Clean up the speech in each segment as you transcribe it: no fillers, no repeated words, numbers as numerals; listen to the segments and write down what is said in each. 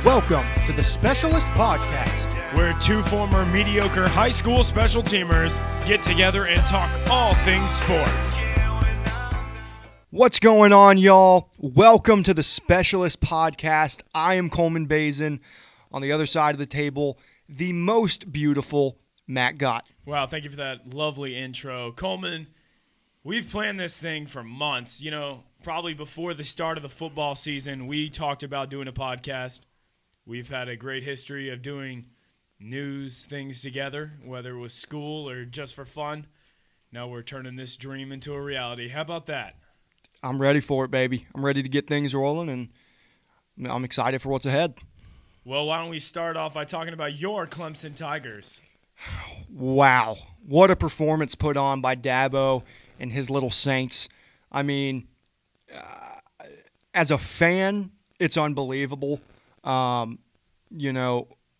Welcome to the Specialist Podcast, where two former mediocre high school special teamers get together and talk all things sports. What's going on, y'all? Welcome to the Specialist Podcast. I am Coleman Bazin. On the other side of the table, the most beautiful Matt Gott. Wow, thank you for that lovely intro. Coleman, we've planned this thing for months. You know, probably before the start of the football season, we talked about doing a podcast. We've had a great history of doing news things together, whether it was school or just for fun. Now we're turning this dream into a reality. How about that? I'm ready for it, baby. I'm ready to get things rolling, and I'm excited for what's ahead. Well, why don't we start off by talking about your Clemson Tigers? Wow. What a performance put on by Dabo and his little Saints. I mean, as a fan, it's unbelievable.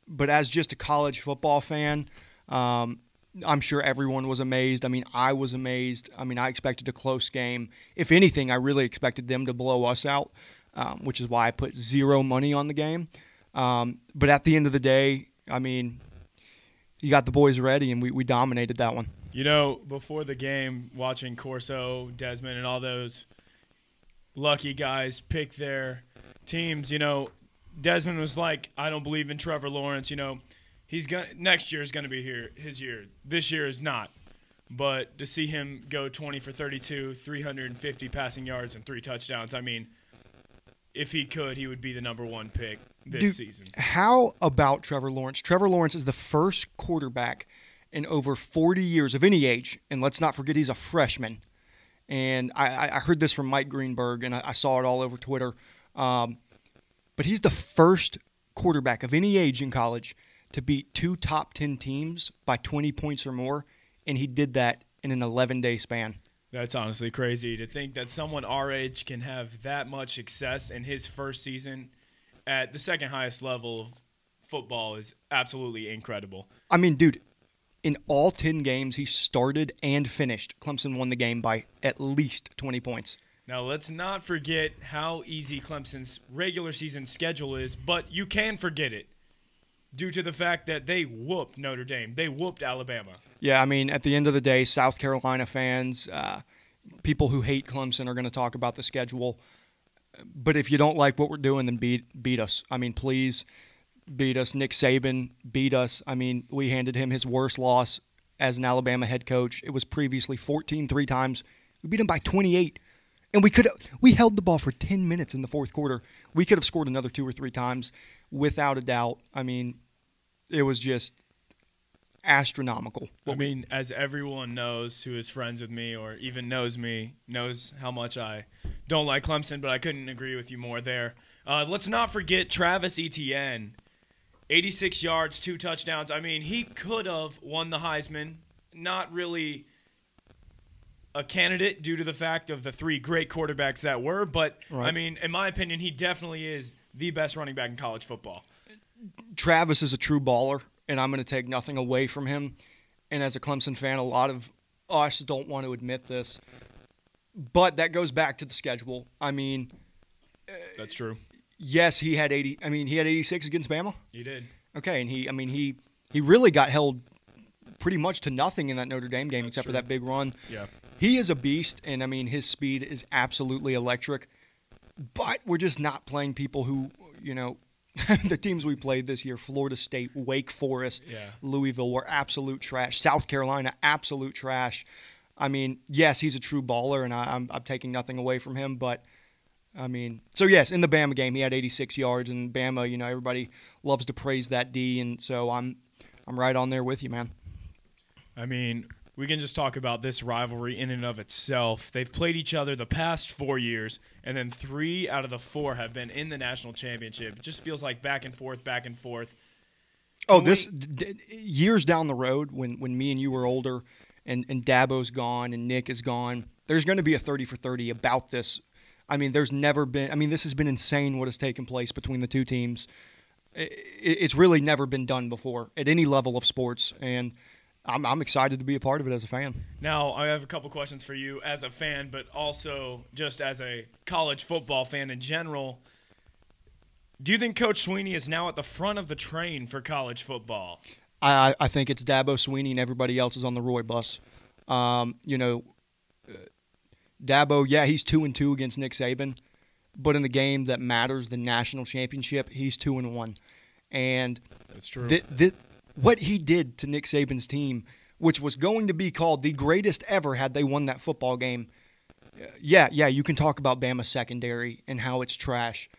But as just a college football fan, I'm sure everyone was amazed. I mean, I was amazed. I mean, I expected a close game. If anything, I really expected them to blow us out, which is why I put zero money on the game. But at the end of the day, I mean, you got the boys ready, and we dominated that one. You know, before the game, watching Corso, Desmond, and all those lucky guys pick their teams, you know, Desmond was like, I don't believe in Trevor Lawrence. You know, next year is going to be his year. This year is not. But to see him go 20 for 32, 350 passing yards, and 3 touchdowns, I mean, if he could, he would be the number one pick this season. How about Trevor Lawrence? Trevor Lawrence is the first quarterback in over 40 years of any age, and let's not forget he's a freshman. And I heard this from Mike Greenberg, and I saw it all over Twitter. But he's the first quarterback of any age in college to beat 2 top 10 teams by 20 points or more, and he did that in an 11-day span. That's honestly crazy to think that someone our age can have that much success in his first season at the second highest level of football is absolutely incredible. I mean, dude, in all 10 games he started and finished, Clemson won the game by at least 20 points. Now, let's not forget how easy Clemson's regular season schedule is, but you can forget it due to the fact that they whooped Notre Dame. They whooped Alabama. Yeah, I mean, at the end of the day, South Carolina fans, people who hate Clemson are going to talk about the schedule. But if you don't like what we're doing, then beat us. I mean, please beat us. Nick Saban beat us. I mean, we handed him his worst loss as an Alabama head coach. It was previously 14 3 times. We beat him by 28. And we held the ball for 10 minutes in the fourth quarter. We could have scored another 2 or 3 times without a doubt. I mean, it was just astronomical. I mean, as everyone knows who is friends with me or even knows me, knows how much I don't like Clemson, but I couldn't agree with you more there. Let's not forget Travis Etienne. 86 yards, 2 touchdowns. I mean, he could have won the Heisman. Not really a candidate due to the fact of the 3 great quarterbacks that were. But, right. I mean, in my opinion, he definitely is the best running back in college football. Travis is a true baller, and I'm going to take nothing away from him. And as a Clemson fan, a lot of us don't want to admit this. But that goes back to the schedule. I mean, that's true. Yes, he had 80. I mean, he had 86 against Bama. He did. Okay, and he really got held pretty much to nothing in that Notre Dame game, except for that big run. Yeah. He is a beast, and, I mean, his speed is absolutely electric. But we're just not playing people who, you know, the teams we played this year, Florida State, Wake Forest, Louisville, were absolute trash. South Carolina, absolute trash. I mean, yes, he's a true baller, and I'm taking nothing away from him. But, I mean, so, yes, in the Bama game, he had 86 yards. And Bama, you know, everybody loves to praise that D. And so I'm right on there with you, man. I mean, we can just talk about this rivalry in and of itself. They've played each other the past 4 years, and then 3 out of the 4 have been in the national championship. It just feels like back and forth, back and forth. Years down the road, when me and you were older, and Dabo's gone and Nick is gone, there's going to be a 30 for 30 about this. I mean, this has been insane what has taken place between the two teams. It's really never been done before at any level of sports, and I'm excited to be a part of it as a fan. Now, I have a couple questions for you as a fan, but also just as a college football fan in general. Do you think Coach Sweeney is now at the front of the train for college football? I think it's Dabo Sweeney and everybody else is on the Roy bus. Dabo, yeah, he's 2-2 against Nick Saban, but in the game that matters, the national championship, he's 2-1. And that's true. What he did to Nick Saban's team, which was going to be called the greatest ever had they won that football game. Yeah, you can talk about Bama's secondary and how it's trash.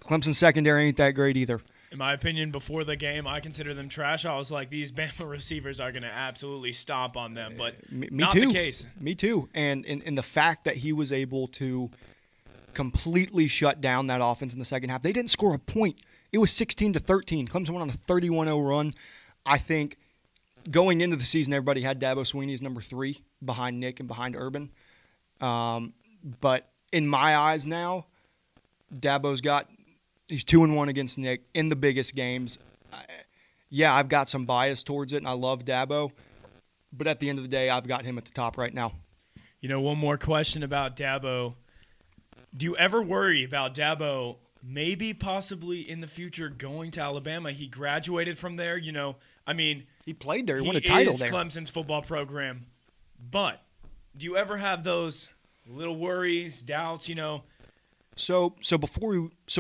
Clemson's secondary ain't that great either. In my opinion, before the game, I consider them trash. I was like, these Bama receivers are going to absolutely stomp on them, but not the case. Me too. And in the fact that he was able to completely shut down that offense in the second half, they didn't score a point. It was 16-13. Clemson went on a 31-0 run. I think going into the season, everybody had Dabo Sweeney as number 3 behind Nick and behind Urban. But in my eyes now, he's 2-1 against Nick in the biggest games. I've got some bias towards it, and I love Dabo. But at the end of the day, I've got him at the top right now. One more question about Dabo. Do you ever worry about Dabo maybe possibly in the future going to Alabama? He graduated from there, he played there. He won a title there. He is Clemson's football program. But do you ever have those little worries, doubts, So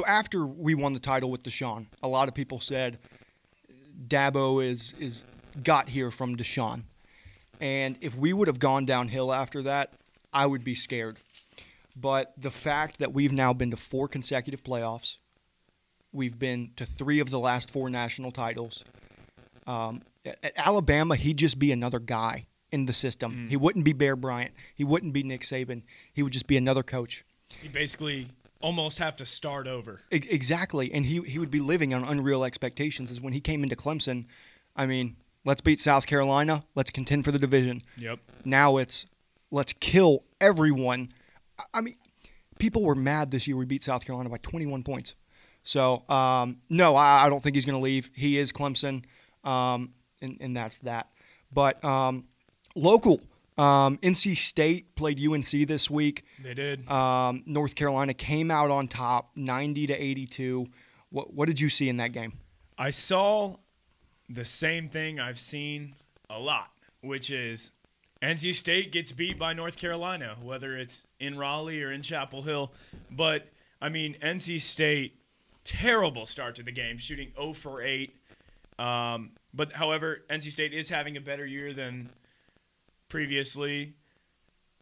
after we won the title with Deshaun, a lot of people said Dabo is got here from Deshaun. And if we would have gone downhill after that, I would be scared. But the fact that we've now been to 4 consecutive playoffs, we've been to 3 of the last 4 national titles. At Alabama, he'd just be another guy in the system. He wouldn't be Bear Bryant. He wouldn't be Nick Saban. He would just be another coach. He basically almost have to start over. Exactly, and he would be living on unreal expectations. As when he came into Clemson, let's beat South Carolina, let's contend for the division. Yep. Now it's let's kill everyone. People were mad this year we beat South Carolina by 21 points. So, no, I don't think he's going to leave. He is Clemson, and that's that. But local. NC State played UNC this week. They did. North Carolina came out on top, 90-82. What did you see in that game? I saw the same thing I've seen a lot, which is NC State gets beat by North Carolina, whether it's in Raleigh or in Chapel Hill. But, NC State, terrible start to the game, shooting 0 for 8. But, however, NC State is having a better year than previously.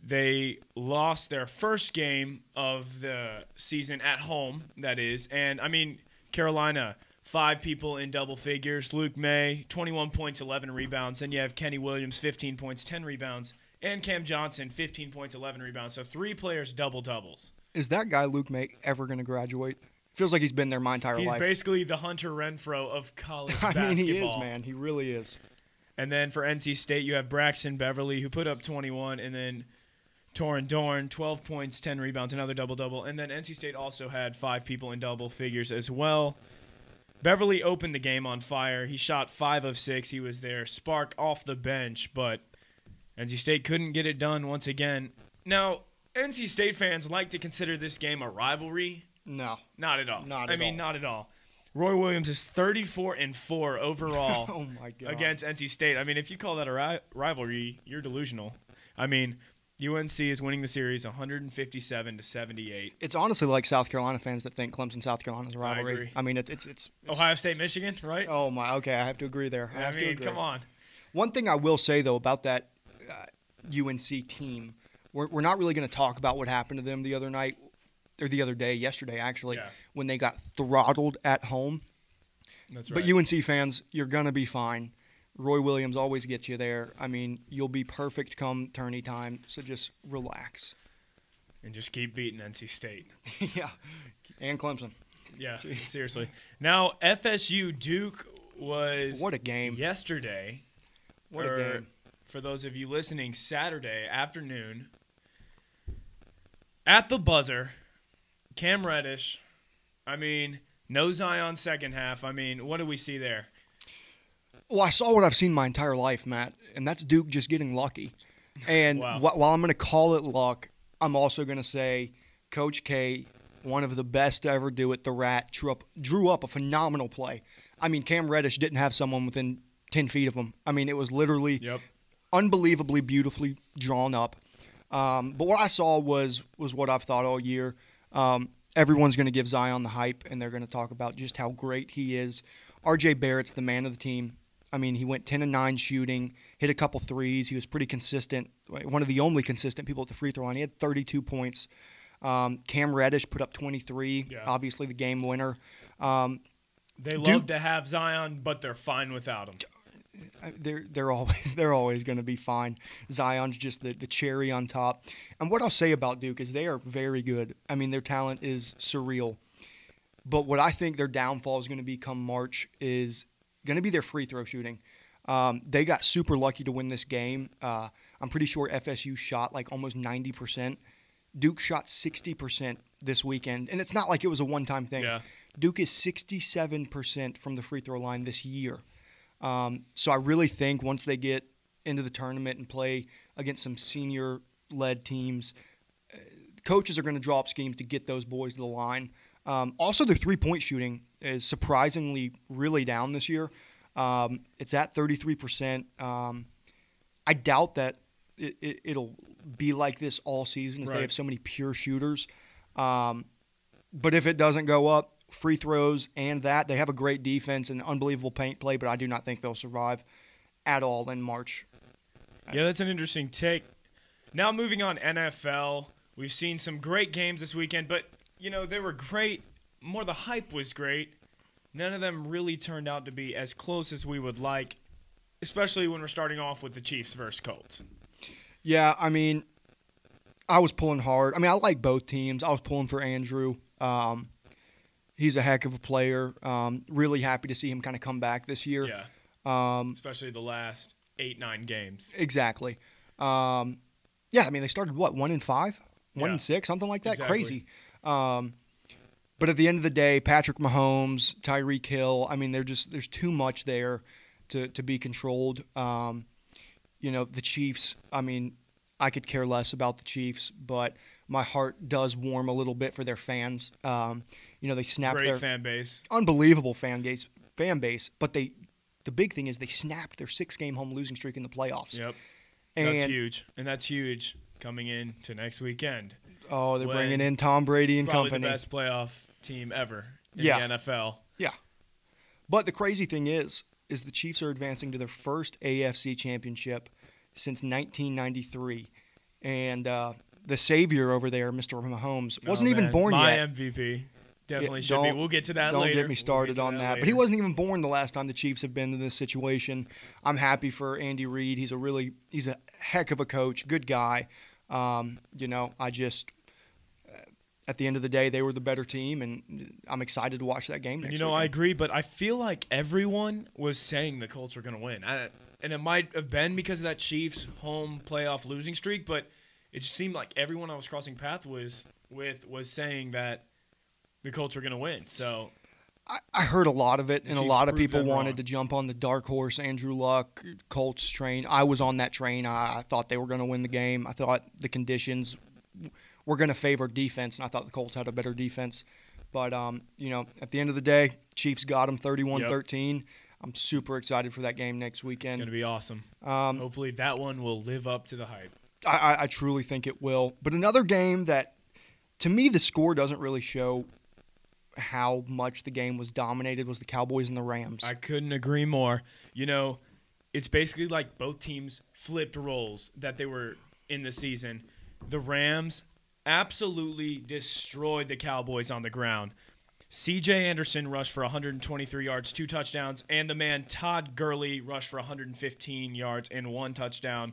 They lost their first game of the season at home, that is. And, Carolina, 5 people in double figures. Luke May, 21 points, 11 rebounds. Then you have Kenny Williams, 15 points, 10 rebounds. And Cam Johnson, 15 points, 11 rebounds. So 3 players double-doubles. Is that guy, Luke May, ever going to graduate? Feels like he's been there my entire life. He's basically the Hunter Renfrow of college basketball. He is, man. He really is. And then for NC State, you have Braxton Beverly, who put up 21, and then Torin Dorn, 12 points, 10 rebounds, another double-double. And then NC State also had 5 people in double figures as well. Beverly opened the game on fire. He shot 5 of 6. He was their spark off the bench, but NC State couldn't get it done once again. Now, NC State fans like to consider this game a rivalry. No. Not at all. Not at all. Roy Williams is 34-4 overall oh my God. against NC State. If you call that a rivalry, you're delusional. UNC is winning the series 157-78. It's honestly like South Carolina fans that think Clemson-South Carolina is a rivalry. I agree. It's Ohio State, Michigan, right? Oh my. Okay, I have to agree there. Come on. One thing I will say though about that UNC team, we're not really going to talk about what happened to them the other night. Or yesterday actually, when they got throttled at home. That's right. But UNC fans, you're going to be fine. Roy Williams always gets you there. You'll be perfect come tourney time, so just relax. And just keep beating NC State. Yeah, and Clemson. Yeah, seriously. Now, FSU Duke was what a game yesterday. What a game. For those of you listening, Saturday afternoon at the buzzer. Cam Reddish, no Zion second half. What do we see there? Well, I saw what I've seen my entire life, Matt, and that's Duke just getting lucky. And wow. While I'm going to call it luck, I'm also going to say Coach K one of the best to ever do it, the Rat, drew up a phenomenal play. I mean, Cam Reddish didn't have someone within 10 feet of him. I mean, it was literally unbelievably beautifully drawn up. But what I saw was what I've thought all year. Everyone's going to give Zion the hype, and they're going to talk about just how great he is. R.J. Barrett's the man of the team. I mean, he went 10-9 shooting, hit a couple threes. He was pretty consistent, one of the only consistent people at the free throw line. He had 32 points. Cam Reddish put up 23, obviously the game winner. They love to have Zion, but they're fine without him. They're always going to be fine. Zion's just the cherry on top. And what I'll say about Duke is they are very good. I mean, their talent is surreal. But what I think their downfall is going to be come March is going to be their free throw shooting. They got super lucky to win this game. I'm pretty sure FSU shot like almost 90%. Duke shot 60% this weekend. And it's not like it was a one-time thing. Yeah. Duke is 67% from the free throw line this year. So I really think once they get into the tournament and play against some senior-led teams, coaches are going to draw up schemes to get those boys to the line. Also, their three-point shooting is surprisingly really down this year. It's at 33%. I doubt that it'll be like this all season as they have so many pure shooters. But if it doesn't go up, free throws and that, they have a great defense and unbelievable paint play, but I do not think they'll survive at all in March. Yeah, that's an interesting take. Now moving on NFL, we've seen some great games this weekend, but, you know, they were great. More the hype was great. None of them really turned out to be as close as we would like, especially when we're starting off with the Chiefs versus Colts. Yeah, I mean, I was pulling hard. I mean, I like both teams. I was pulling for Andrew. He's a heck of a player. Really happy to see him kind of come back this year. Yeah. Especially the last 8-9 games. Exactly. Yeah, I mean, they started, 1-5? 1-6, something like that? Exactly. Crazy. But at the end of the day, Patrick Mahomes, Tyreek Hill, I mean, there's too much there to be controlled. You know, the Chiefs, I mean, I could care less about the Chiefs, but my heart does warm a little bit for their fans. You know, they snapped Great their fan base. Unbelievable fan base, but the big thing is they snapped their 6-game home losing streak in the playoffs. Yep. That's huge. And that's huge coming into next weekend. Oh, they're bringing in Tom Brady and probably company. The best playoff team ever in the NFL. Yeah. But the crazy thing is the Chiefs are advancing to their first AFC championship since 1993. And the savior over there, Mr. Mahomes, wasn't even born My yet. MVP. Definitely should be. We'll get to that later. Don't get me started on that. But he wasn't even born the last time the Chiefs have been in this situation. I'm happy for Andy Reid. He's a heck of a coach, good guy. You know, at the end of the day, they were the better team, and I'm excited to watch that game next weekend. I agree, but I feel like everyone was saying the Colts were going to win. And it might have been because of that Chiefs home playoff losing streak, but it just seemed like everyone I was crossing paths was saying that the Colts were going to win. So I heard a lot of it, and a Chiefs lot of proved people them wanted wrong. to jump on the dark horse Andrew Luck Colts train. I was on that train. I thought they were going to win the game. I thought the conditions were going to favor defense, and I thought the Colts had a better defense. But you know, at the end of the day, Chiefs got them 31-13. Yep. I'm super excited for that game next weekend. It's going to be awesome. Hopefully that one will live up to the hype. I truly think it will. But another game that, to me, the score doesn't really show how much the game was dominated was the Cowboys and the Rams. I couldn't agree more. You know, it's basically like both teams flipped roles that they were in the season. The Rams absolutely destroyed the Cowboys on the ground. C.J. Anderson rushed for 123 yards, 2 touchdowns, and the man Todd Gurley rushed for 115 yards and 1 touchdown.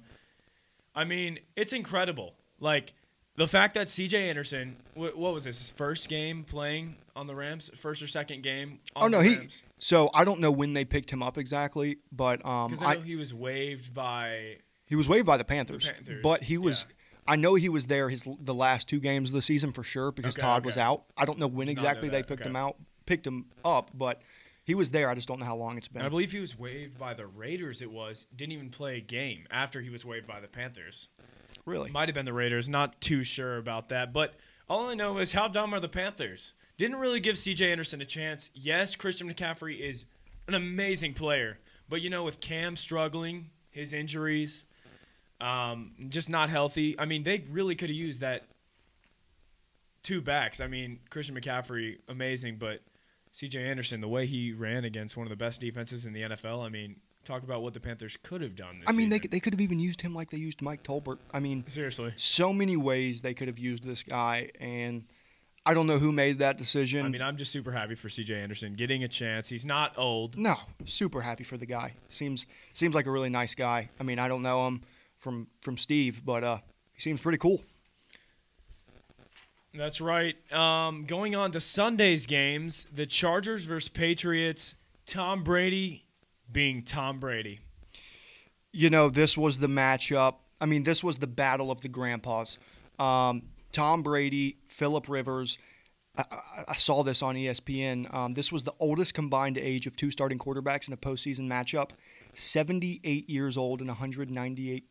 I mean, it's incredible. Like, the fact that C.J. Anderson, what was this, his first game playing on the Rams? First or second game on the Rams? So I don't know when they picked him up exactly, but because I know he was waived by... He was waived by the Panthers. But he was... Yeah. I know he was there the last 2 games of the season for sure because Todd was out. I don't know when exactly they picked him up, but he was there. I just don't know how long it's been. And I believe he was waived by the Raiders. Didn't even play a game after he was waived by the Panthers. Really? Might have been the Raiders. Not too sure about that. But All I know is how dumb are the Panthers? Didn't really give C.J. Anderson a chance. Yes, Christian McCaffrey is an amazing player. But, with Cam struggling, his injuries, just not healthy, I mean, they really could have used that 2 backs. I mean, Christian McCaffrey, amazing, but C.J. Anderson, the way he ran against one of the best defenses in the NFL, I mean, talk about what the Panthers could have done this season. They could have even used him like they used Mike Tolbert. I mean, seriously. So many ways they could have used this guy, and I don't know who made that decision. I mean, I'm just super happy for C.J. Anderson getting a chance. He's not old. No, super happy for the guy. Seems like a really nice guy. I mean, I don't know him from Steve, but he seems pretty cool. That's right. Going on to Sunday's games, the Chargers versus Patriots, Tom Brady being Tom Brady. This was the matchup. I mean, this was the battle of the grandpas. Tom Brady, Phillip Rivers. I saw this on ESPN. This was the oldest combined age of 2 starting quarterbacks in a postseason matchup. 78 years old and 198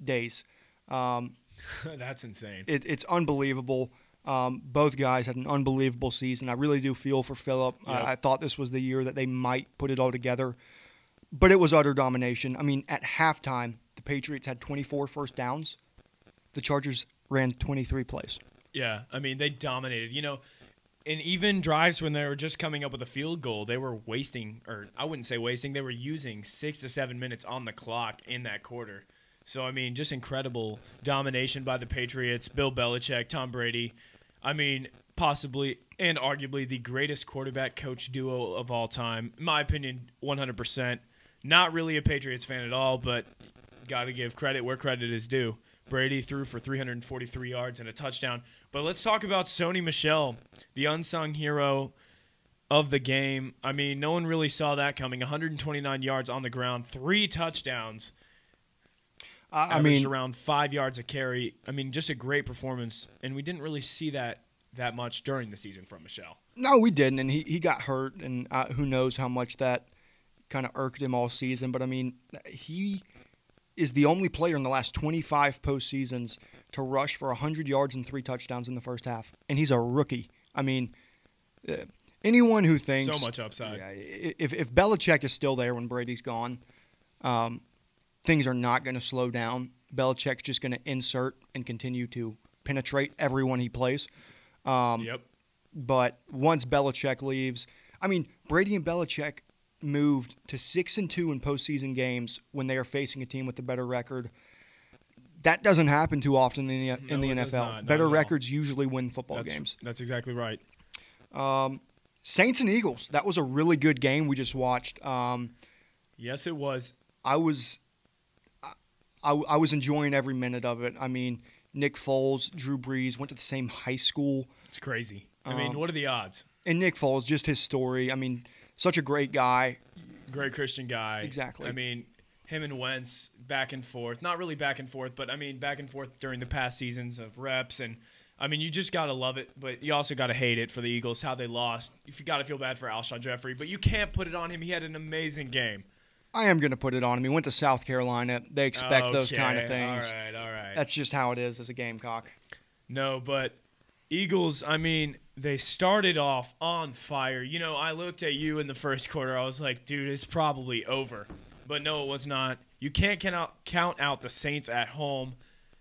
days. That's insane. It's unbelievable. Both guys had an unbelievable season. I really do feel for Phillip. Yep. I thought this was the year that they might put it all together. But it was utter domination. I mean, at halftime, the Patriots had 24 first downs. The Chargers ran 23 plays. Yeah, I mean, they dominated. In even drives when they were just coming up with a field goal, they were wasting, or I wouldn't say wasting, they were using 6 to 7 minutes on the clock in that quarter. So, I mean, just incredible domination by the Patriots, Bill Belichick, Tom Brady. I mean, possibly and arguably the greatest quarterback-coach duo of all time. In my opinion, 100%. Not really a Patriots fan at all, but got to give credit where credit is due. Brady threw for 343 yards and a touchdown. But let's talk about Sony Michel, the unsung hero of the game. I mean, no one really saw that coming. 129 yards on the ground, 3 touchdowns. I mean, around 5 yards a carry. I mean, just a great performance, and we didn't really see that much during the season from Michel. No, we didn't, and he got hurt, and who knows how much that kind of irked him all season. But, I mean, he is the only player in the last 25 postseasons to rush for 100 yards and 3 touchdowns in the first half, and he's a rookie. I mean, anyone who thinks – so much upside. Yeah, if Belichick is still there when Brady's gone, things are not going to slow down. Belichick's just going to insert and continue to penetrate everyone he plays. Yep. But once Belichick leaves, I mean, Brady and Belichick moved to 6-2 in postseason games when they are facing a team with a better record. That doesn't happen too often in the NFL. Better records usually win football games. That's exactly right. Saints and Eagles. That was a really good game we just watched. Yes, it was. I was enjoying every minute of it. I mean, Nick Foles, Drew Brees went to the same high school. It's crazy. I mean, what are the odds? And Nick Foles, just his story. I mean, such a great guy. Great Christian guy. Exactly. I mean, him and Wentz back and forth. Not really back and forth, but I mean back and forth during the past seasons of reps. And, I mean, you just got to love it, but you also got to hate it for the Eagles, how they lost. You got to feel bad for Alshon Jeffrey, but you can't put it on him. He had an amazing game. I am going to put it on him. He went to South Carolina. They expect those kind of things. All right. That's just how it is as a Gamecock. No, but Eagles, I mean, they started off on fire. I looked at you in the first quarter. I was like, dude, it's probably over. But no, it was not. You can't count out the Saints at home.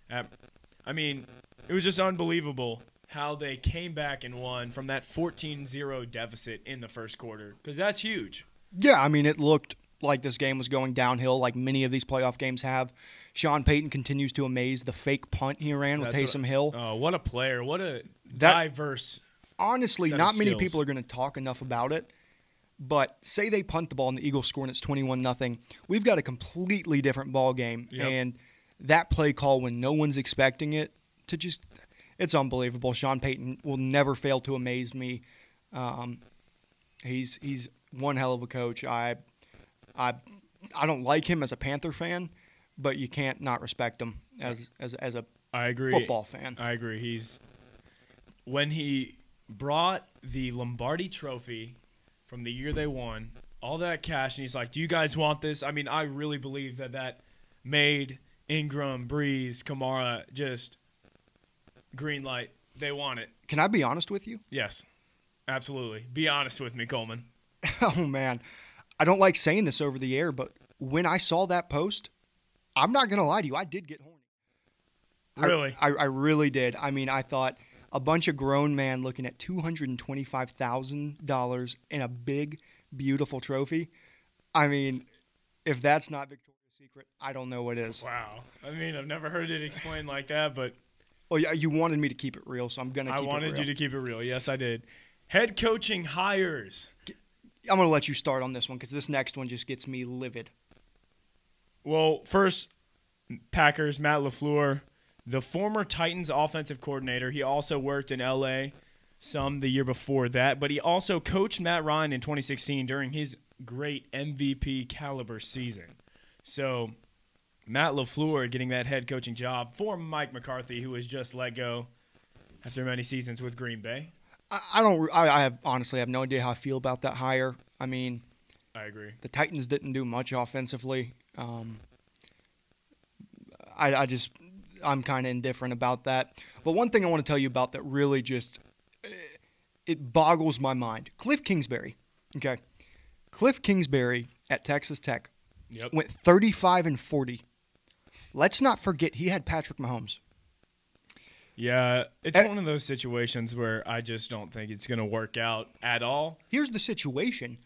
I mean, it was just unbelievable how they came back and won from that 14-0 deficit in the first quarter, because that's huge. Yeah, I mean, it looked like this game was going downhill like many of these playoff games have. Sean Payton continues to amaze. The fake punt he ran with Taysom Hill. Oh, what a player. What a diverse honestly, set not of many skills. people are going to talk enough about it. But say they punt the ball and the Eagles score and it's 21-0. We've got a completely different ball game. Yep. And that play call when no one's expecting it to just – it's unbelievable. Sean Payton will never fail to amaze me. He's one hell of a coach. I don't like him as a Panther fan, but you can't not respect him as a I agree. football fan. I agree. When he brought the Lombardi Trophy from the year they won, all that cash, and he's like, do you guys want this? I mean, I really believe that made Ingram, Breeze, Kamara just green light. They want it. Can I be honest with you? Yes, absolutely. Be honest with me, Coleman. Oh, man. I don't like saying this over the air, but when I saw that post, I'm not going to lie to you. I did get horny. Really? I really did. I mean, I thought a bunch of grown men looking at $225,000 in a big, beautiful trophy. I mean, if that's not Victoria's Secret, I don't know what is. Wow. I mean, I've never heard it explained like that, but Well, yeah, you wanted me to keep it real, so I'm going to keep it real. I wanted you to keep it real. Yes, I did. Head coaching hires. I'm going to let you start on this one because this next one just gets me livid. Well, first, Packers, Matt LaFleur, the former Titans offensive coordinator. He also worked in L.A. some the year before that, but he also coached Matt Ryan in 2016 during his great MVP caliber season. So Matt LaFleur getting that head coaching job for Mike McCarthy, who was just let go after many seasons with Green Bay. I honestly have no idea how I feel about that hire. I mean, I agree. The Titans didn't do much offensively. I'm kind of indifferent about that. But one thing I want to tell you about that really just it boggles my mind. Cliff Kingsbury. Okay. Cliff Kingsbury at Texas Tech went 35-40. Let's not forget he had Patrick Mahomes. Yeah, it's one of those situations where I just don't think it's going to work out at all. Here's the situation.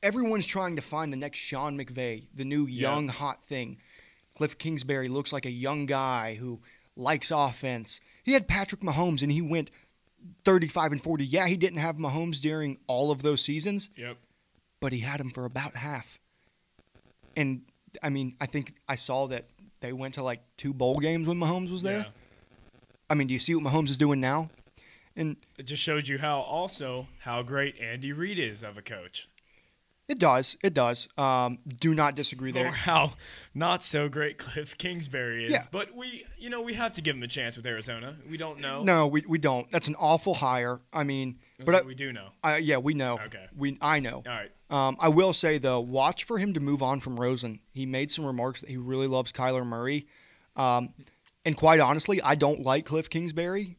Everyone's trying to find the next Sean McVay, the new young hot thing. Cliff Kingsbury looks like a young guy who likes offense. He had Patrick Mahomes, and he went 35-40. Yeah, he didn't have Mahomes during all of those seasons. Yep. But he had him for about half. And, I mean, I think I saw that they went to like 2 bowl games when Mahomes was there. Yeah. I mean, do you see what Mahomes is doing now? And it just shows you how great Andy Reid is of a coach. It does. It does. Do not disagree there. Or how not so great Cliff Kingsbury is. Yeah. But we have to give him a chance with Arizona. We don't know. No, we don't. That's an awful hire. I mean, we do know. Yeah, we know. Okay. I know. All right. I will say, though, watch for him to move on from Rosen. He made some remarks that he really loves Kyler Murray. And quite honestly, I don't like Cliff Kingsbury.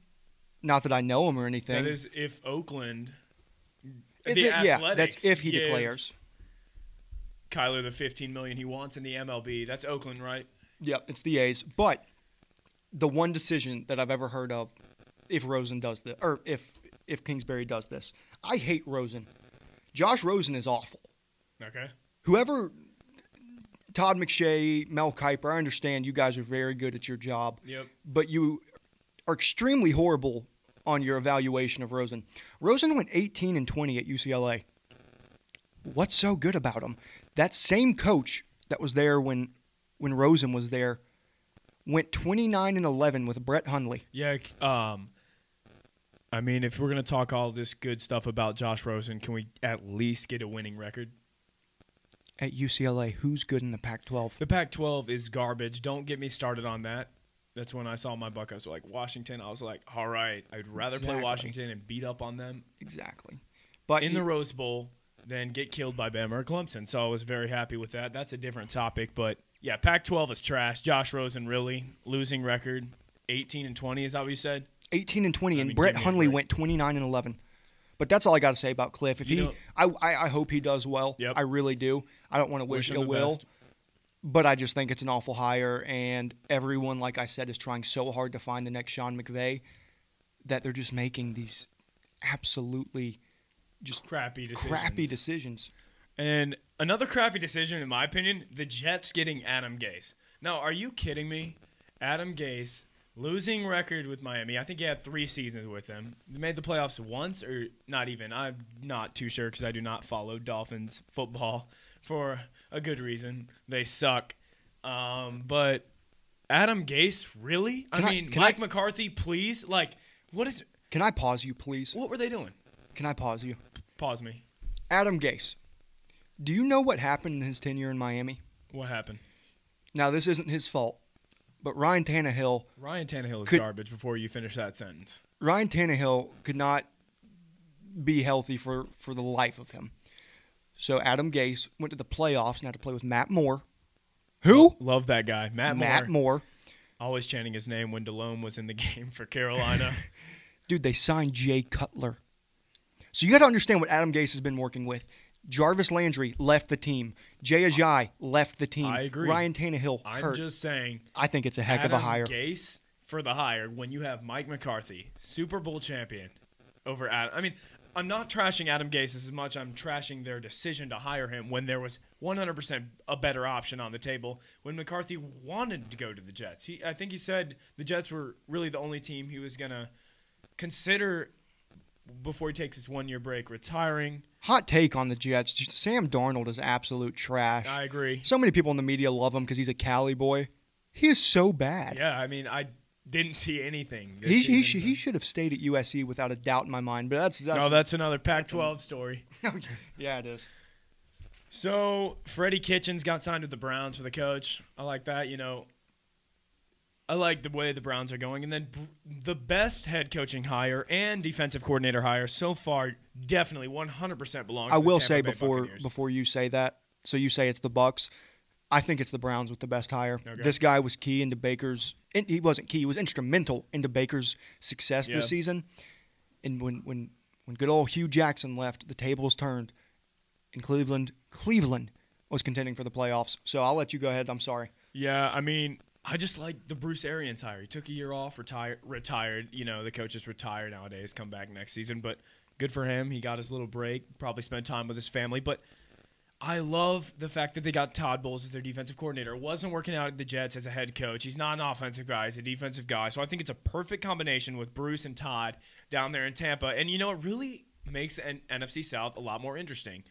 Not that I know him or anything. That is if Oakland, that's if he declares. Kyler the $15 million he wants in the MLB. That's Oakland, right? Yep, it's the A's. But the one decision that I've ever heard of, if Rosen does this, or if Kingsbury does this, I hate Rosen. Josh Rosen is awful. Okay. Whoever, Todd McShay, Mel Kiper, I understand you guys are very good at your job. Yep. But you are extremely horrible on your evaluation of Rosen. Rosen went 18-20 at UCLA. What's so good about him? That same coach that was there when Rosen was there went 29-11 with Brett Hundley. Yeah. I mean, if we're going to talk all this good stuff about Josh Rosen, can we at least get a winning record? At UCLA, who's good in the Pac-12? The Pac-12 is garbage. Don't get me started on that. That's when I saw my Buckeyes were like Washington. I was like, all right, I'd rather play Washington and beat up on them. Exactly. But in the Rose Bowl than get killed by Bama or Clemson. So I was very happy with that. That's a different topic. But, yeah, Pac-12 is trash. Josh Rosen, really, losing record, 18-20, is that what you said? 18-20, and Brett Hundley went 29-11. But that's all I got to say about Cliff. I hope he does well. Yep. I really do. I don't want to wish ill will. But I just think it's an awful hire, and everyone, like I said, is trying so hard to find the next Sean McVay that they're just making these absolutely just crappy decisions. And another crappy decision, in my opinion, the Jets getting Adam Gase. Now, are you kidding me? Adam Gase, losing record with Miami. I think he had 3 seasons with them. They made the playoffs once, or not even. I'm not too sure because I do not follow Dolphins football for a good reason. They suck. But Adam Gase, really? Mike McCarthy, please? Like, what is it? Can I pause you, please? What were they doing? Can I pause you? Pause me. Adam Gase. Do you know what happened in his tenure in Miami? What happened? Now, this isn't his fault, but Ryan Tannehill is garbage before you finish that sentence. Ryan Tannehill could not be healthy for the life of him. So Adam Gase went to the playoffs and had to play with Matt Moore. Who? Love that guy. Matt Moore. Always chanting his name when Delhomme was in the game for Carolina. Dude, they signed Jay Cutler. So you got to understand what Adam Gase has been working with. Jarvis Landry left the team. Jay Ajayi left the team. I agree. Ryan Tannehill I'm hurt. just saying. I think it's a heck of a hire. Adam Gase for the hire when you have Mike McCarthy, Super Bowl champion, over Adam. I mean, I'm not trashing Adam Gase as much. I'm trashing their decision to hire him when there was 100% a better option on the table. When McCarthy wanted to go to the Jets, I think he said the Jets were really the only team he was gonna consider before he takes his 1-year break, retiring. Hot take on the Jets. Sam Darnold is absolute trash. I agree. So many people in the media love him because he's a Cali boy. He is so bad. Yeah, I mean, I didn't see anything. He should have stayed at USC without a doubt in my mind. But that's another Pac-12 story. Yeah, it is. So Freddie Kitchens got signed with the Browns for the coach. I like that. I like the way the Browns are going. And then the best head coaching hire and defensive coordinator hire so far definitely 100% belongs to the Tampa Bay Buccaneers. before you say that, so you say it's the Bucs. I think it's the Browns with the best hire. Okay. This guy was key into Baker's – he wasn't key. He was instrumental into Baker's success this season. And when good old Hugh Jackson left, the tables turned. In Cleveland was contending for the playoffs. So I'll let you go ahead. I'm sorry. Yeah, I mean – I just like the Bruce Arians hire. He took a year off, retired. The coach is retired nowadays, come back next season. But good for him. He got his little break, probably spent time with his family. But I love the fact that they got Todd Bowles as their defensive coordinator. It wasn't working out at the Jets as a head coach. He's not an offensive guy. He's a defensive guy. So I think it's a perfect combination with Bruce and Todd down there in Tampa. And, it really makes an NFC South a lot more interesting.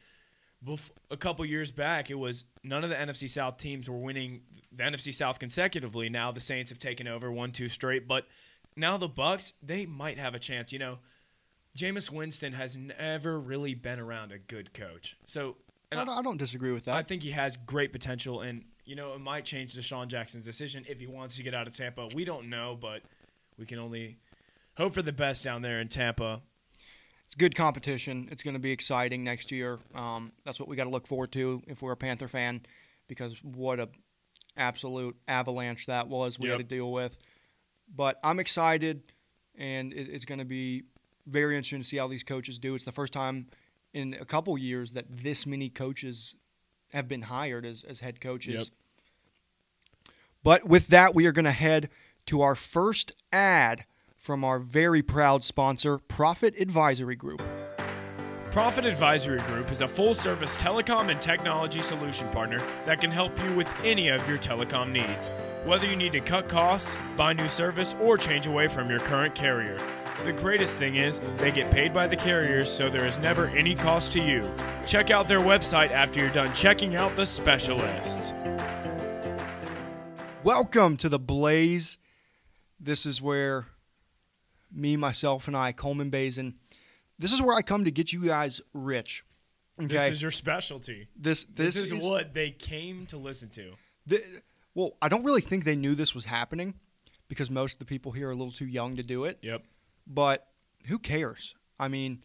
A couple years back, it was none of the NFC South teams were winning the NFC South consecutively. Now the Saints have taken over 1-2 straight, but now the Bucs, they might have a chance. Jameis Winston has never really been around a good coach. So I don't disagree with that. I think he has great potential, and it might change Deshaun Jackson's decision if he wants to get out of Tampa. We don't know, but we can only hope for the best down there in Tampa. It's good competition. It's going to be exciting next year. That's what we got to look forward to if we're a Panther fan, because what a absolute avalanche that was we had to deal with. But I'm excited, and it's going to be very interesting to see how these coaches do. It's the first time in a couple years that this many coaches have been hired as head coaches. Yep. But with that, we are going to head to our first ad from our very proud sponsor, Profit Advisory Group. Profit Advisory Group is a full-service telecom and technology solution partner that can help you with any of your telecom needs. Whether you need to cut costs, buy new service, or change away from your current carrier. The greatest thing is they get paid by the carriers, so there is never any cost to you. Check out their website after you're done checking out the specialists. Welcome to the Blaze. This is where me, myself, and I, Coleman Bazin, this is where I come to get you guys rich. Okay? This is your specialty. This is what they came to listen to. Well, I don't really think they knew this was happening because most of the people here are a little too young to do it. Yep. But who cares? I mean,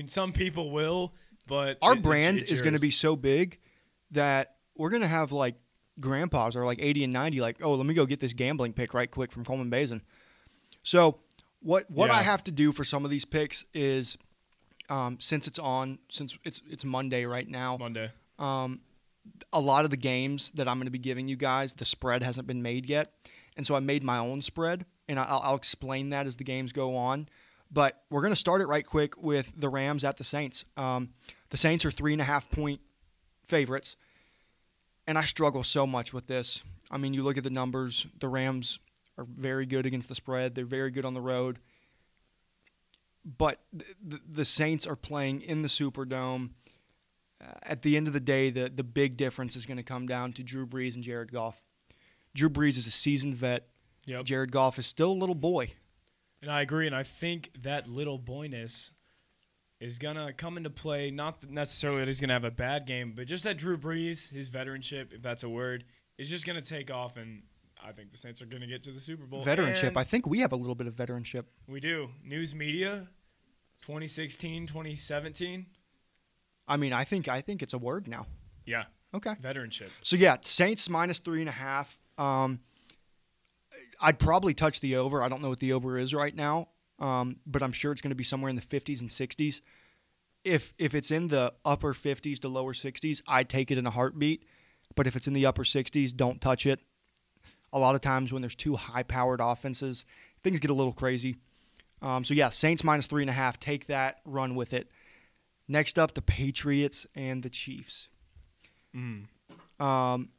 some people will, but our brand is going to be so big that we're going to have like grandpas are like 80 and 90 like, oh, let me go get this gambling pick right quick from Coleman Bazin. So what I have to do for some of these picks is since it's Monday right now. Monday. A lot of the games that I'm going to be giving you guys, the spread hasn't been made yet. And so I made my own spread, and I'll explain that as the games go on. But we're going to start it right quick with the Rams at the Saints. The Saints are 3.5-point favorites, and I struggle so much with this. I mean, you look at the numbers. The Rams are very good against the spread. They're very good on the road. But the Saints are playing in the Superdome. At the end of the day, the big difference is going to come down to Drew Brees and Jared Goff. Drew Brees is a seasoned vet. Yep. Jared Goff is still a little boy. And I agree, and I think that little boyness is going to come into play, not necessarily that he's going to have a bad game, but just that Drew Brees, his veteranship, if that's a word, is just going to take off, and I think the Saints are going to get to the Super Bowl. Veteranship. I think we have a little bit of veteranship. We do. News media, 2016, 2017. I mean, I think it's a word now. Yeah. Okay. Veteranship. So, yeah, Saints minus 3.5. I'd probably touch the over. I don't know what the over is right now. but I'm sure it's going to be somewhere in the 50s and 60s. If it's in the upper 50s to lower 60s, I'd take it in a heartbeat. But if it's in the upper 60s, don't touch it. A lot of times when there's two high-powered offenses, things get a little crazy. So, yeah, Saints minus 3.5. Take that. Run with it. Next up, the Patriots and the Chiefs. Tom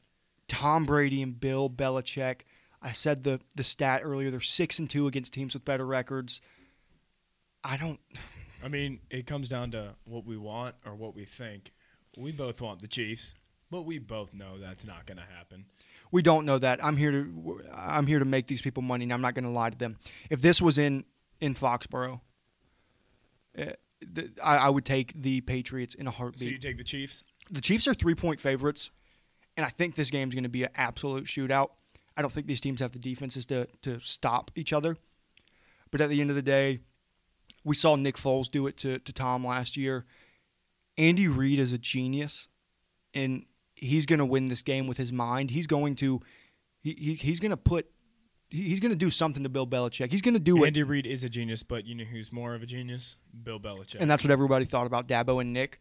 Brady and Bill Belichick. I said the stat earlier. They're 6-2 against teams with better records. I mean, it comes down to what we want or what we think. We both want the Chiefs, but we both know that's not going to happen. We don't know that. I'm here to make these people money, and I'm not going to lie to them. If this was in Foxborough, I would take the Patriots in a heartbeat. So you take the Chiefs? The Chiefs are 3-point favorites, and I think this game's going to be an absolute shootout. I don't think these teams have the defenses to stop each other. But at the end of the day, we saw Nick Foles do it to Tom last year. Andy Reid is a genius, and he's going to win this game with his mind. He's going to he's going to do something to Bill Belichick. He's going to do it. Andy Reid is a genius, but you know who's more of a genius? Bill Belichick. And that's what everybody thought about Dabo and Nick.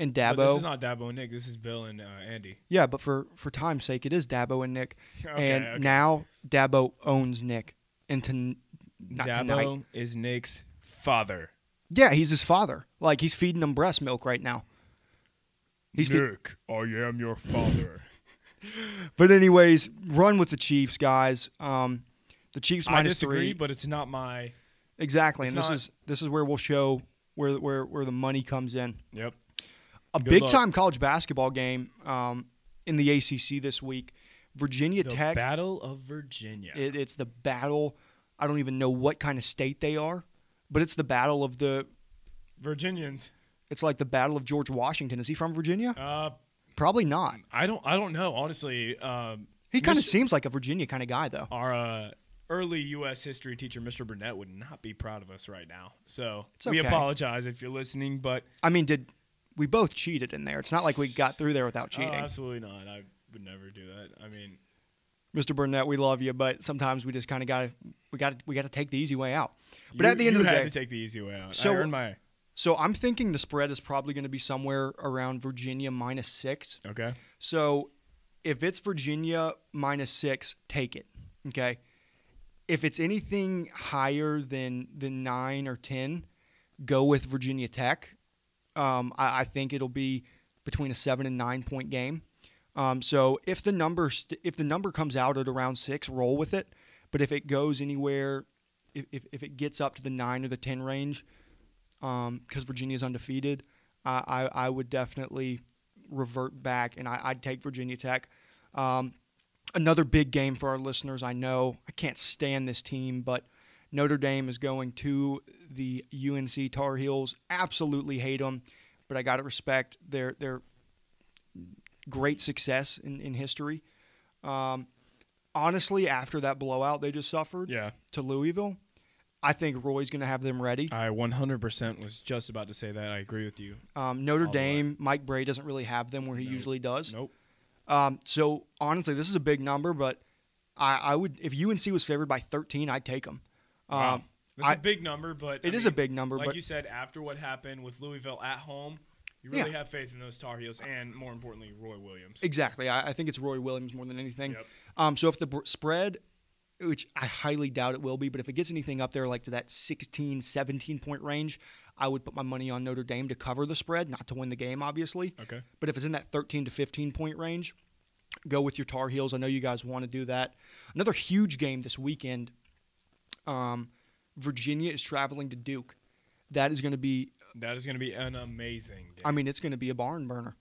And Dabo. But this is not Dabo and Nick. This is Bill and Andy. Yeah, but for time's sake, it is Dabo and Nick. Okay. Now Dabo owns Nick. Dabo tonight. Is Nick's father. Yeah, he's his father. Like, he's feeding him breast milk right now. Nick, I am your father. But anyways, run with the Chiefs, guys. The Chiefs minus I disagree, 3. But it's not my. Exactly, and this is where we'll show where the money comes in. Yep. A big-time college basketball game in the ACC this week. Virginia Tech. The Battle of Virginia. It's the battle. I don't even know what kind of state they are, but it's the battle of the Virginians. It's like the Battle of George Washington. Is he from Virginia? Probably not. I don't know, honestly. He kind of seems like a Virginia kind of guy, though. Our early U.S. history teacher, Mr. Burnett, would not be proud of us right now. So we apologize if you're listening. But I mean, we both cheated in there? It's not like we got through there without cheating. Absolutely not. I would never do that. I mean, Mr. Burnett, we love you, but sometimes we just kind of got to take the easy way out. But at the end of the day, you had to take the easy way out. I earned my. So I'm thinking the spread is probably going to be somewhere around Virginia minus 6. Okay. So if it's Virginia minus 6, take it. Okay. If it's anything higher than 9 or 10, go with Virginia Tech. I think it'll be between a 7 and 9 point game. So if the number comes out at around 6, roll with it. But if it goes anywhere, if it gets up to the 9 or the 10 range, because Virginia's undefeated, I would definitely revert back, and I'd take Virginia Tech. Another big game for our listeners. I know I can't stand this team, but Notre Dame is going to the UNC Tar Heels. Absolutely hate them, but I got to respect their great success in history. Honestly, after that blowout they just suffered to Louisville, I think Roy's going to have them ready. I 100% was just about to say that. I agree with you. Notre Dame, Mike Bray doesn't really have them where he usually does. Nope. So, honestly, this is a big number, but I would, if UNC was favored by 13, I'd take them. Wow. That's a big number, but it is a big number. Like but you said, after what happened with Louisville at home, you really have faith in those Tar Heels and, more importantly, Roy Williams. Exactly. I think it's Roy Williams more than anything. Yep. So if the spread, which I highly doubt it will be, but if it gets anything up there like to that 16, 17-point range, I would put my money on Notre Dame to cover the spread, not to win the game, obviously. Okay. But if it's in that 13 to 15-point range, go with your Tar Heels. I know you guys want to do that. Another huge game this weekend, Virginia is traveling to Duke. That is going to be an amazing game. I mean, it's going to be a barn burner.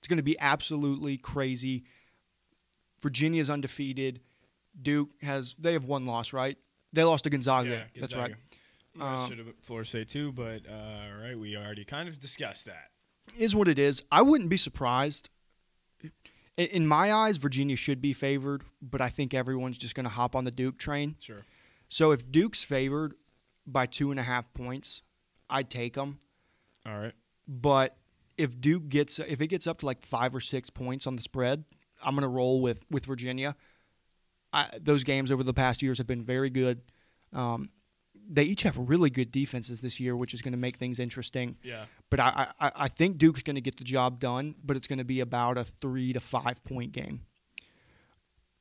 It's going to be absolutely crazy. Virginia's undefeated. Duke they have one loss, right? They lost to Gonzaga. Yeah, That's right. Should have Florida State too, but all right, we already kind of discussed that. Is what it is. I wouldn't be surprised. In my eyes, Virginia should be favored, but I think everyone's just going to hop on the Duke train. Sure. So if Duke's favored by 2.5 points, I'd take them. All right. But if it gets up to like 5 or 6 points on the spread, I'm going to roll with Virginia. Those games over the past years have been very good. they each have really good defenses this year, which is going to make things interesting. Yeah. But I think Duke's going to get the job done, but it's going to be about a 3 to 5 point game.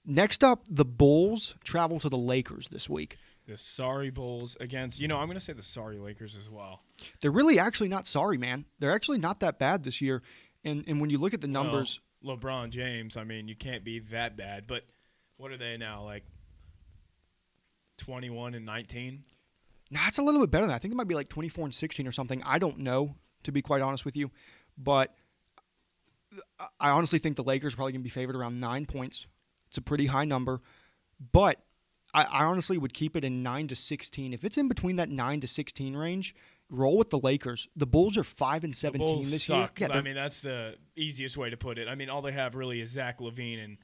Next up, the Bulls travel to the Lakers this week. The sorry Bulls against, I'm going to say the sorry Lakers as well. They're really actually not sorry, man. They're actually not that bad this year. And when you look at the numbers. Well, LeBron James, you can't be that bad. But what are they now, like 21-19? Nah, it's a little bit better than that. I think it might be like 24-16 or something. I don't know, to be quite honest with you. But I honestly think the Lakers are probably going to be favored around 9 points. It's a pretty high number. But I honestly would keep it in 9-16. If it's in between that 9-16 range, roll with the Lakers. The Bulls are 5-17 this year. Yeah, that's the easiest way to put it. All they have really is Zach LaVine,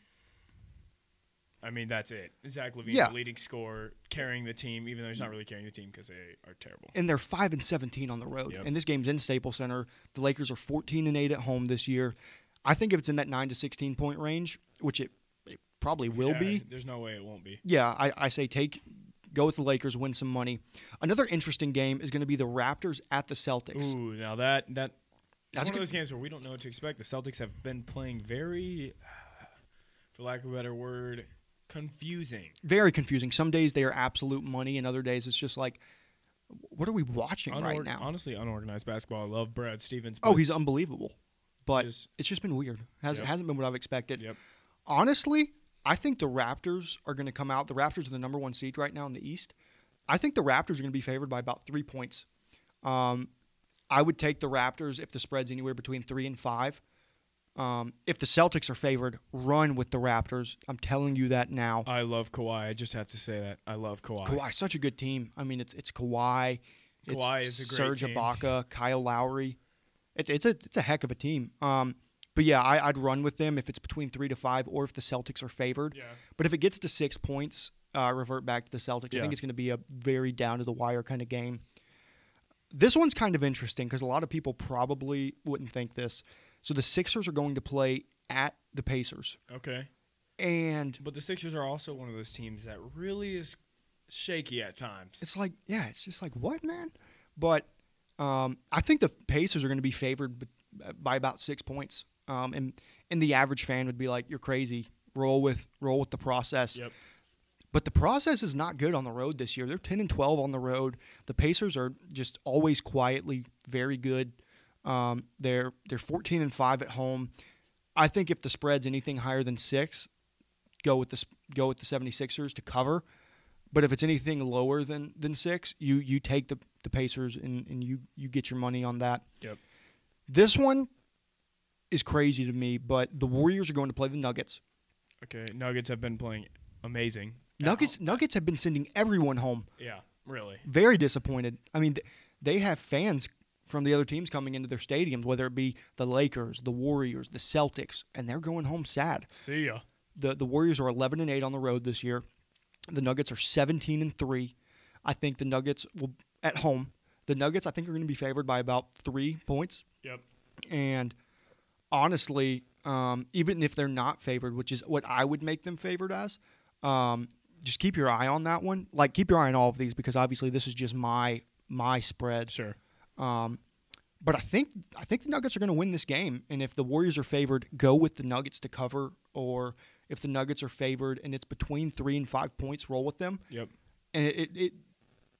and that's it. Zach LaVine, the leading scorer, carrying the team, even though he's not really carrying the team because they are terrible. And they're 5-17 on the road. Yep. And this game's in Staples Center. The Lakers are 14-8 at home this year. I think if it's in that 9-16 point range, which it probably will be. There's no way it won't be. Yeah, I say go with the Lakers, win some money. Another interesting game is going to be the Raptors at the Celtics. Ooh, now that's one of those games where we don't know what to expect. The Celtics have been playing very, for lack of a better word, confusing. Very confusing. Some days they are absolute money, and other days it's just like, what are we watching right now? Honestly, unorganized basketball. I love Brad Stevens. Oh, he's unbelievable. But it's just been weird. Hasn't been what I've expected. Yep. Honestly, I think the Raptors are going to come out. The Raptors are the number 1 seed right now in the East. I think the Raptors are going to be favored by about 3 points. I would take the Raptors if the spread's anywhere between 3 and 5. If the Celtics are favored, run with the Raptors. I'm telling you that now. I love Kawhi. I just have to say that. I love Kawhi. Kawhi's such a good team. It's Kawhi. Kawhi is a great Serge team. Ibaka, Kyle Lowry. It's a heck of a team. But yeah, I'd run with them if it's between 3 to 5 or if the Celtics are favored. Yeah. But if it gets to 6 points, revert back to the Celtics. I think it's going to be a very down-to-the-wire kind of game. This one's kind of interesting because a lot of people probably wouldn't think this. So the Sixers are going to play at the Pacers. Okay. But the Sixers are also one of those teams that really is shaky at times. It's like, it's just like, what, man? But I think the Pacers are going to be favored by about 6 points. And the average fan would be like, you're crazy. Roll with the process. Yep. But the process is not good on the road this year. They're 10-12 on the road. The Pacers are just always quietly very good. They're 14-5 at home. I think if the spread's anything higher than 6, go with the 76ers to cover. But if it's anything lower than 6, you take the Pacers and you get your money on that. Yep. This one is crazy to me, but the Warriors are going to play the Nuggets. Okay, Nuggets have been playing amazing. Nuggets have been sending everyone home. Yeah, really. Very disappointed. They have fans from the other teams coming into their stadiums, whether it be the Lakers, the Warriors, the Celtics, and they're going home sad. See ya. The Warriors are 11-8 on the road this year. The Nuggets are 17-3. I think the Nuggets will at home. The Nuggets, I think, are going to be favored by about 3 points. Yep. And honestly, even if they're not favored, which is what I would make them favored as, just keep your eye on that one. Like, keep your eye on all of these because obviously this is just my spread. Sure. But I think the Nuggets are going to win this game. And if the Warriors are favored, go with the Nuggets to cover. Or if the Nuggets are favored and it's between 3 and 5 points, roll with them. Yep. And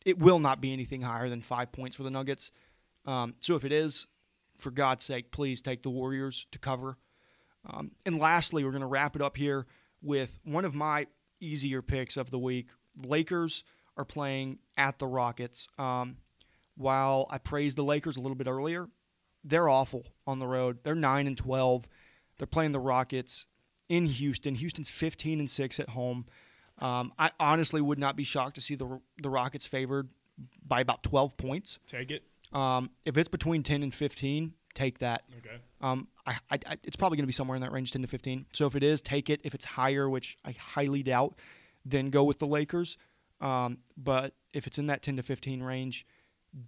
it will not be anything higher than 5 points for the Nuggets. So if it is, for God's sake, please take the Warriors to cover. And lastly, we're going to wrap it up here with one of my easier picks of the week. Lakers are playing at the Rockets. While I praised the Lakers a little bit earlier, they're awful on the road. They're 9-12. They're playing the Rockets in Houston. Houston's 15-6 at home. I honestly would not be shocked to see the Rockets favored by about 12 points. Take it. If it's between 10 and 15, take that. Okay. It's probably going to be somewhere in that range, 10 to 15. So if it is, take it. If it's higher, which I highly doubt, then go with the Lakers. But if it's in that 10 to 15 range,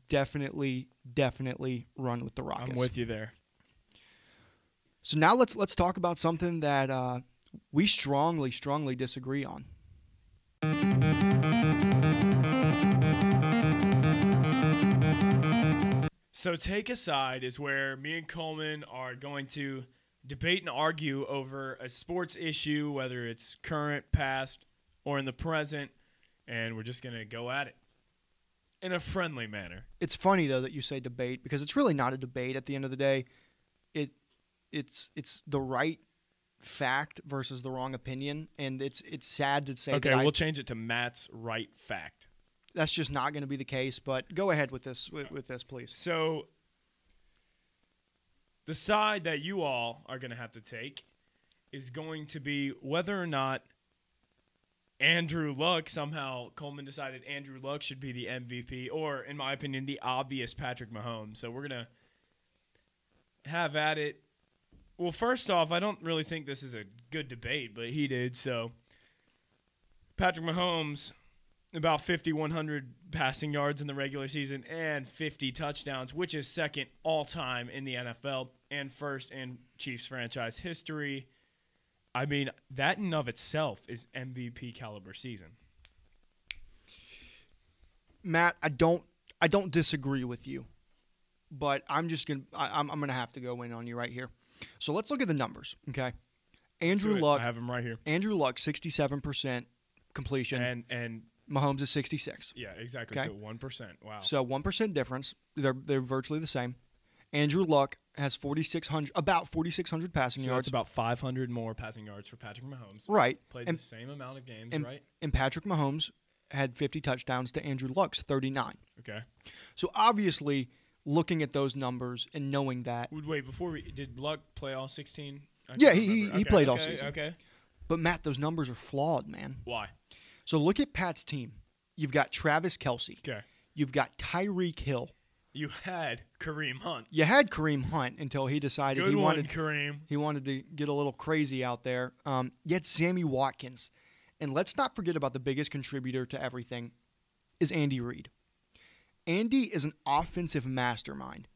definitely run with the Rockets. I'm with you there. So now let's talk about something that we strongly disagree on. So take a side is where me and Coleman are going to debate and argue over a sports issue, whether it's current, past, or in the present, and we're just going to go at it in a friendly manner. It's funny, though, that you say debate, because it's really not a debate at the end of the day. It's the right fact versus the wrong opinion, and it's sad to say Okay, we'll change it to Matt's right fact. That's just not going to be the case, but go ahead with this, please. So the side that you all are going to have to take is going to be whether or not Andrew Luck, somehow Coleman decided Andrew Luck should be the MVP, or, in my opinion, the obvious Patrick Mahomes. So we're going to have at it. Well, first off, I don't really think this is a good debate, but he did. So Patrick Mahomes, about 5,100 passing yards in the regular season and 50 touchdowns, which is second all-time in the NFL and first in Chiefs franchise history. I mean, that in of itself is MVP caliber season. Matt, I don't disagree with you, but I'm gonna have to go in on you right here. So let's look at the numbers, okay? Andrew Luck, I have him right here. Andrew Luck, 67% completion, and Mahomes is 66. Yeah, exactly. Okay? So 1%. Wow. So 1% difference. They're virtually the same. Andrew Luck has about 4,600 passing yards. That's about 500 more passing yards for Patrick Mahomes. Right. Played the same amount of games, right? And Patrick Mahomes had 50 touchdowns to Andrew Luck's 39. Okay. So obviously, looking at those numbers and knowing that. Wait, did Luck play all 16? Yeah, he played all season. Okay. But Matt, those numbers are flawed, man. Why? So look at Pat's team. You've got Travis Kelce. Okay. You've got Tyreek Hill. You had Kareem Hunt. You had Kareem Hunt until he decided he wanted to get a little crazy out there. You had Sammy Watkins. And let's not forget about the biggest contributor to everything is Andy Reid. Andy is an offensive mastermind.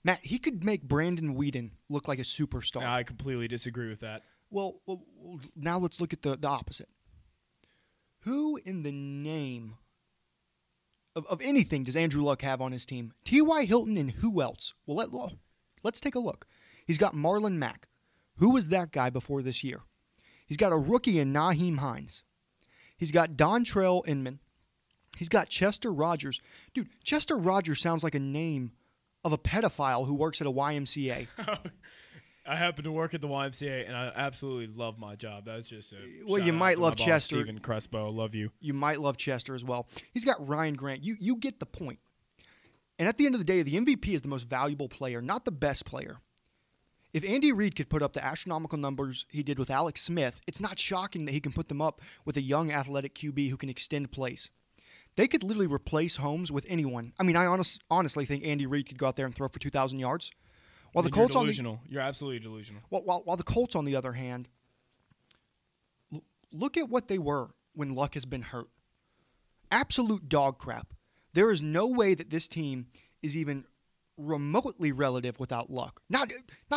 Matt, he could make Brandon Weeden look like a superstar. I completely disagree with that. Well, now let's look at the opposite. Who in the name of anything does Andrew Luck have on his team? T.Y. Hilton and who else? Well, let's take a look. He's got Marlon Mack. Who was that guy before this year? He's got a rookie in Naheem Hines. He's got Dontrell Inman. He's got Chester Rogers. Dude, Chester Rogers sounds like a name of a pedophile who works at a YMCA. I happen to work at the YMCA, and I absolutely love my job. That's just a well, you might love Chester. Stephen Crespo, love you. You might love Chester as well. He's got Ryan Grant. You get the point. And at the end of the day, the MVP is the most valuable player, not the best player. If Andy Reid could put up the astronomical numbers he did with Alex Smith, it's not shocking that he can put them up with a young athletic QB who can extend plays. They could literally replace Holmes with anyone. I mean, I honestly think Andy Reid could go out there and throw for 2,000 yards. While the Colts you're delusional. You're absolutely delusional. While the Colts, on the other hand, look at what they were when Luck has been hurt. Absolute dog crap. There is no way that this team is even remotely relative without Luck. Not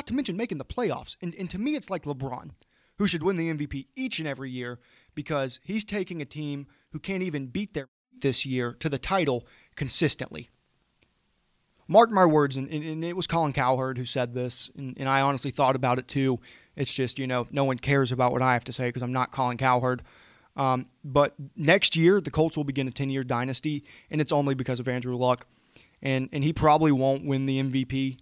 to mention making the playoffs. And to me, it's like LeBron, who should win the MVP each and every year because he's taking a team who can't even beat their this year to the title consistently. Mark my words, and it was Colin Cowherd who said this, and I honestly thought about it too. It's just, no one cares about what I have to say because I'm not Colin Cowherd. But next year, the Colts will begin a 10-year dynasty, and it's only because of Andrew Luck. And he probably won't win the MVP.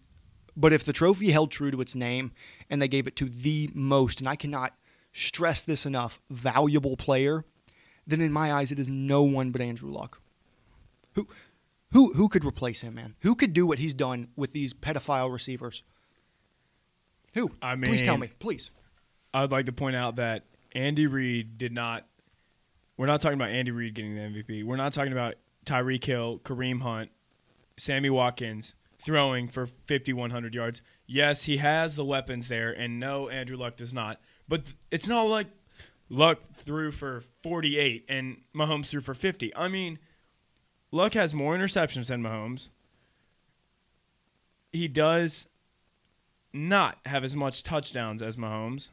But if the trophy held true to its name and they gave it to the most, and I cannot stress this enough, valuable player, then in my eyes it is no one but Andrew Luck. Who could replace him, man? Who could do what he's done with these pedophile receivers? Who? I mean, please tell me, please. I'd like to point out that Andy Reid did not – we're not talking about Andy Reid getting the MVP. We're not talking about Tyreek Hill, Kareem Hunt, Sammy Watkins throwing for 5,100 yards. Yes, he has the weapons there, and no, Andrew Luck does not. But it's not like Luck threw for 48 and Mahomes threw for 50. I mean – Luck has more interceptions than Mahomes. He does not have as much touchdowns as Mahomes.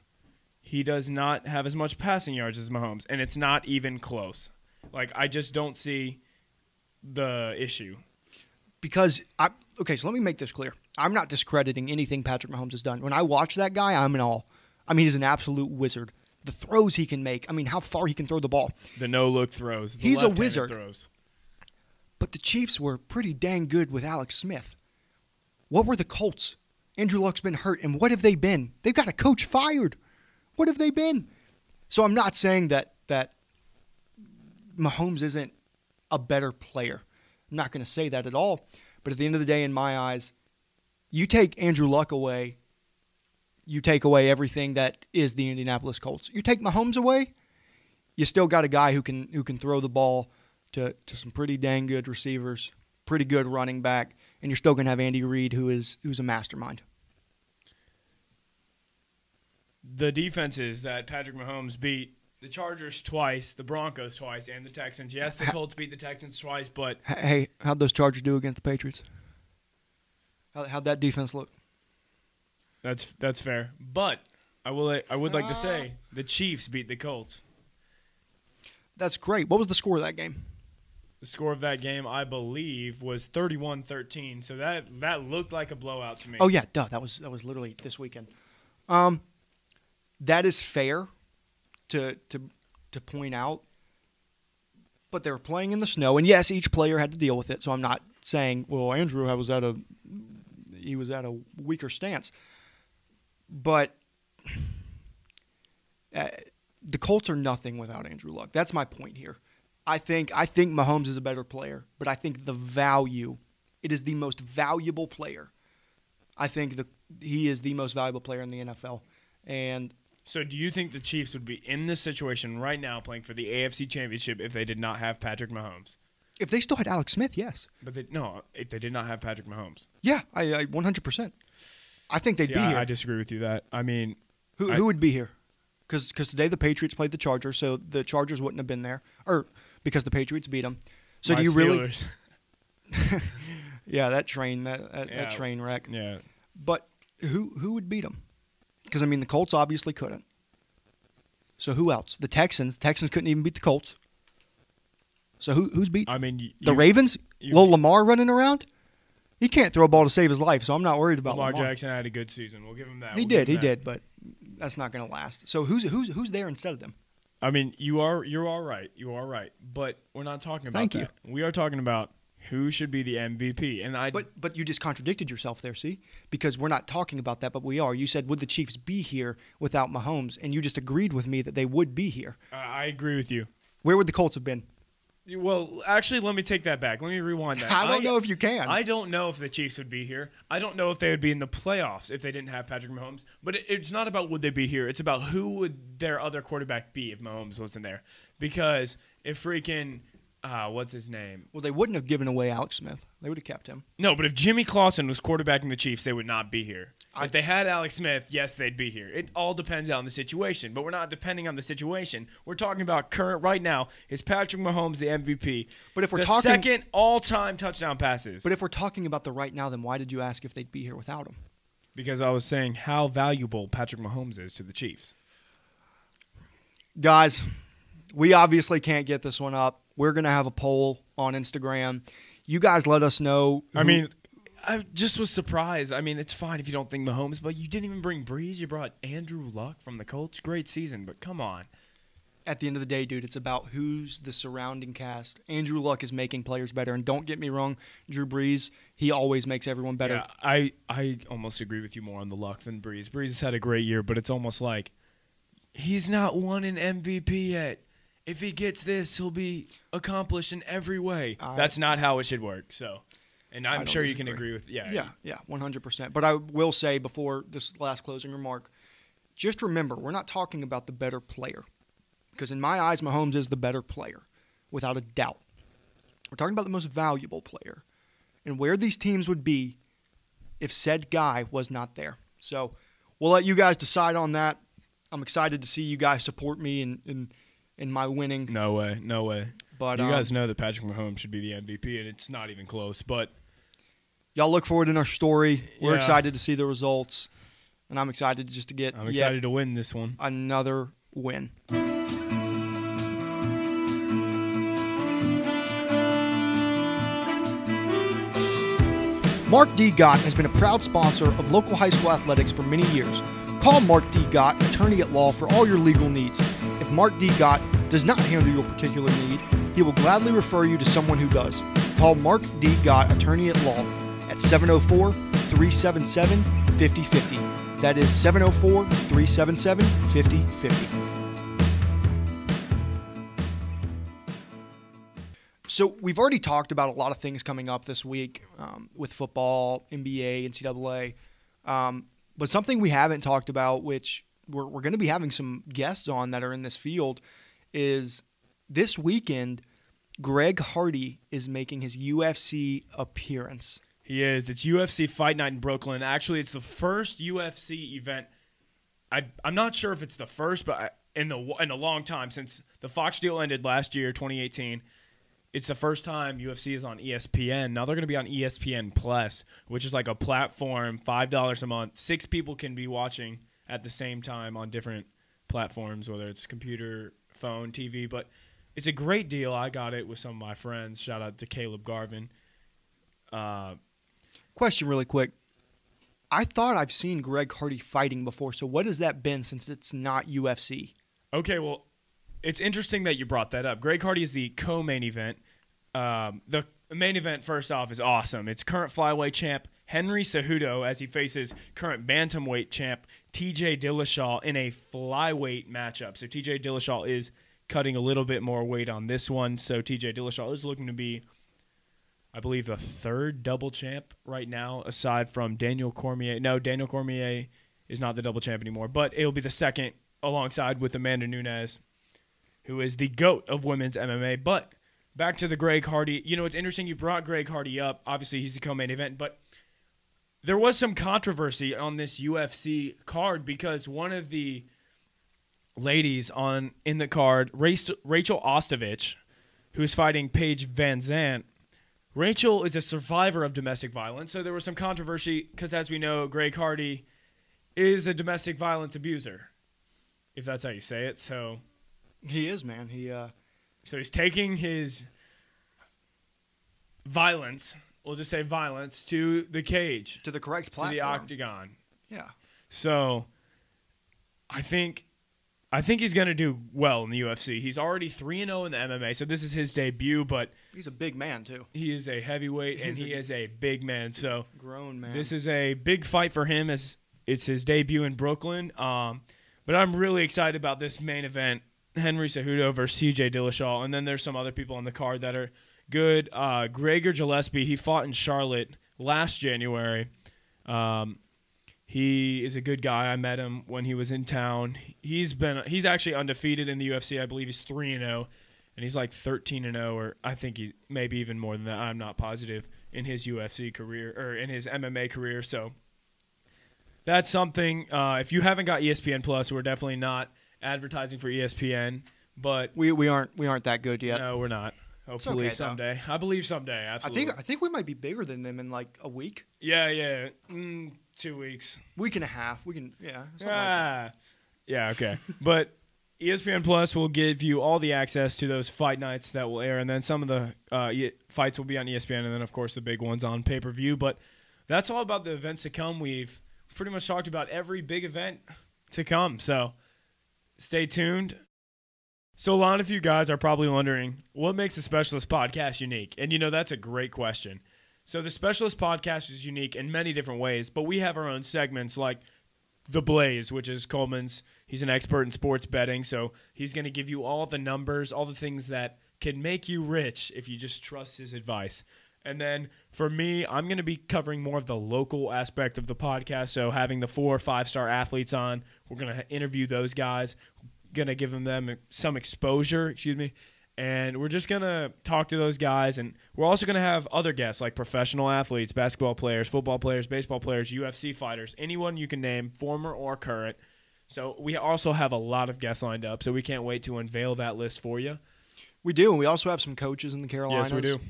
He does not have as much passing yards as Mahomes, and it's not even close. Like, I just don't see the issue. Because so let me make this clear. I'm not discrediting anything Patrick Mahomes has done. When I watch that guy, I'm in awe. I mean, he's an absolute wizard. The throws he can make. I mean, how far he can throw the ball. The no-look throws. He's a wizard. Throws. But the Chiefs were pretty dang good with Alex Smith. What were the Colts? Andrew Luck's been hurt, and what have they been? They've got a coach fired. What have they been? So I'm not saying that Mahomes isn't a better player. I'm not going to say that at all. But at the end of the day, in my eyes, you take Andrew Luck away, you take away everything that is the Indianapolis Colts. You take Mahomes away, you still got a guy who can throw the ball to some pretty dang good receivers, pretty good running back, and you're still going to have Andy Reid, who's a mastermind. The defenses that Patrick Mahomes beat the Chargers twice, the Broncos twice, and the Texans. Yes, the Colts beat the Texans twice, but hey, how'd those Chargers do against the Patriots? How'd that defense look? That's fair. But I would like to say the Chiefs beat the Colts. That's great. What was the score of that game? The score of that game, I believe, was 31-13. So that looked like a blowout to me. Oh yeah, duh. That was literally this weekend. That is fair to point out, but they were playing in the snow, and yes, each player had to deal with it. So I'm not saying, well, Andrew was at a weaker stance, but the Colts are nothing without Andrew Luck. That's my point here. I think Mahomes is a better player, but I think it is the most valuable player. I think he is the most valuable player in the NFL, and. So do you think the Chiefs would be in this situation right now playing for the AFC Championship if they did not have Patrick Mahomes? If they still had Alex Smith, yes. But if they did not have Patrick Mahomes. Yeah, I 100%. I think they'd be here. I disagree with you that. I mean, who would be here? Because today the Patriots played the Chargers, so the Chargers wouldn't have been there, or because the Patriots beat them. So do you Steelers. Really? Yeah, that train wreck. Yeah. But who would beat them? Because, I mean, the Colts obviously couldn't. So who else? The Texans. Texans couldn't even beat the Colts. So who's beat? I mean, the Ravens? Lil Lamar running around? He can't throw a ball to save his life, so I'm not worried about Lamar. Jackson had a good season. We'll give him that. He did, but that's not going to last. So who's there instead of them? I mean, you're all right. You are right. But we're not talking about that. We are talking about who should be the MVP. But you just contradicted yourself there, see? Because we're not talking about that, but we are. You said, would the Chiefs be here without Mahomes? And you just agreed with me that they would be here. I agree with you. Where would the Colts have been? Well, actually, let me take that back. Let me rewind that. I don't know if you can. I don't know if the Chiefs would be here. I don't know if they would be in the playoffs if they didn't have Patrick Mahomes. But it's not about would they be here. It's about who would their other quarterback be if Mahomes wasn't there. Because if freaking what's his name? Well, they wouldn't have given away Alex Smith. They would have kept him. No, but if Jimmy Clausen was quarterbacking the Chiefs, they would not be here. If they had Alex Smith, yes, they'd be here. It all depends on the situation, but we're not depending on the situation. We're talking about current right now. Is Patrick Mahomes the MVP? But if we're talking second all-time touchdown passes. But if we're talking about the right now, then why did you ask if they'd be here without him? Because I was saying how valuable Patrick Mahomes is to the Chiefs. Guys, we obviously can't get this one up. We're going to have a poll on Instagram. You guys let us know. I just was surprised. I mean, it's fine if you don't think Mahomes, but you didn't even bring Breeze. You brought Andrew Luck from the Colts. Great season, but come on. At the end of the day, dude, it's about who's the surrounding cast. Andrew Luck is making players better, and don't get me wrong, Drew Brees, he always makes everyone better. Yeah, I almost agree with you more on the Luck than Breeze. Breeze has had a great year, but it's almost like he's not won an MVP yet. If he gets this, he'll be accomplished in every way. That's not how it should work. So, and I'm sure you can agree with yeah, 100%. But I will say before this last closing remark, just remember, we're not talking about the better player, because in my eyes, Mahomes is the better player, without a doubt. We're talking about the most valuable player, and where these teams would be if said guy was not there. So we'll let you guys decide on that. I'm excited to see you guys support me in my winning. No way. But you guys know that Patrick Mahomes should be the MVP, and it's not even close. But y'all look forward in our story. We're excited to see the results, and I'm excited just to get. I'm excited to win this one. Another win. Mark D. Gott has been a proud sponsor of local high school athletics for many years. Call Mark D. Gott, attorney at law, for all your legal needs. If Mark D. Gott does not handle your particular need, he will gladly refer you to someone who does. Call Mark D. Gott, attorney at law, at 704-377-5050. That is 704-377-5050. So we've already talked about a lot of things coming up this week with football, NBA, NCAA. But something we haven't talked about, which we're going to be having some guests on that are in this field, is this weekend, Greg Hardy is making his UFC appearance. He is. It's UFC Fight Night in Brooklyn. Actually, it's the first UFC event. I'm not sure if it's the first, but in a long time, since the Fox deal ended last year, 2018. It's the first time UFC is on ESPN. Now they're going to be on ESPN Plus, which is like a platform, $5 a month. 6 people can be watching at the same time on different platforms, whether it's computer, phone, TV. But it's a great deal. I got it with some of my friends. Shout out to Caleb Garvin. Question really quick. I thought I've seen Greg Hardy fighting before, so what has that been since it's not UFC? Okay, well, it's interesting that you brought that up. Greg Hardy is the co-main event. The main event, first off, is awesome. It's current flyweight champ Henry Cejudo as he faces current bantamweight champ TJ Dillashaw in a flyweight matchup. So TJ Dillashaw is cutting a little bit more weight on this one. So TJ Dillashaw is looking to be, I believe, the third double champ right now, aside from Daniel Cormier. No, Daniel Cormier is not the double champ anymore, but it'll be the second alongside with Amanda Nunes, who is the GOAT of women's MMA. But back to the Greg Hardy. You know, it's interesting you brought Greg Hardy up. Obviously, he's the co-main event. But there was some controversy on this UFC card because one of the ladies in the card, Rachel Ostovich, who is fighting Paige Van Zandt. Rachel is a survivor of domestic violence. So there was some controversy because, as we know, Greg Hardy is a domestic violence abuser, if that's how you say it. So he is, man. So he's taking his violence, we'll just say violence, to the cage. To the correct platform. To the octagon. Yeah. So I think he's going to do well in the UFC. He's already 3-0 in the MMA, so this is his debut, but he's a big man too. He is a heavyweight, and he is a big man. So grown man. This is a big fight for him as it's his debut in Brooklyn. But I'm really excited about this main event. Henry Cejudo versus TJ Dillashaw, and then there's some other people on the card that are good. Gregor Gillespie, he fought in Charlotte last January. He is a good guy. I met him when he was in town. He's actually undefeated in the UFC. I believe he's 3-0, and he's like 13-0, or I think he's maybe even more than that. I'm not positive in his UFC career or in his MMA career. So that's something. If you haven't got ESPN Plus, we're definitely not advertising for ESPN, but we aren't that good yet. No, we're not. Hopefully okay, someday. I believe someday. Absolutely. I think we might be bigger than them in like a week. Yeah. 2 weeks. Week and a half. We can like yeah. Okay. But ESPN Plus will give you all the access to those fight nights that will air, and then some of the fights will be on ESPN, and then of course the big ones on pay-per-view. But that's all about the events to come. We've pretty much talked about every big event to come. So stay tuned. So a lot of you guys are probably wondering, what makes the Specialist Podcast unique? And, that's a great question. So the Specialist Podcast is unique in many different ways, but we have our own segments like The Blaze, which is Coleman's. He's an expert in sports betting, so he's going to give you all the numbers, all the things that can make you rich if you just trust his advice. And then for me, I'm going to be covering more of the local aspect of the podcast, so having the 4 or 5-star athletes on. We're going to interview those guys. Going to give them some exposure, and we're just going to talk to those guys, and we're also going to have other guests like professional athletes, basketball players, football players, baseball players, UFC fighters, anyone you can name, former or current. So we also have a lot of guests lined up, so we can't wait to unveil that list for you. We do, and we also have some coaches in the Carolinas. Yes, we do.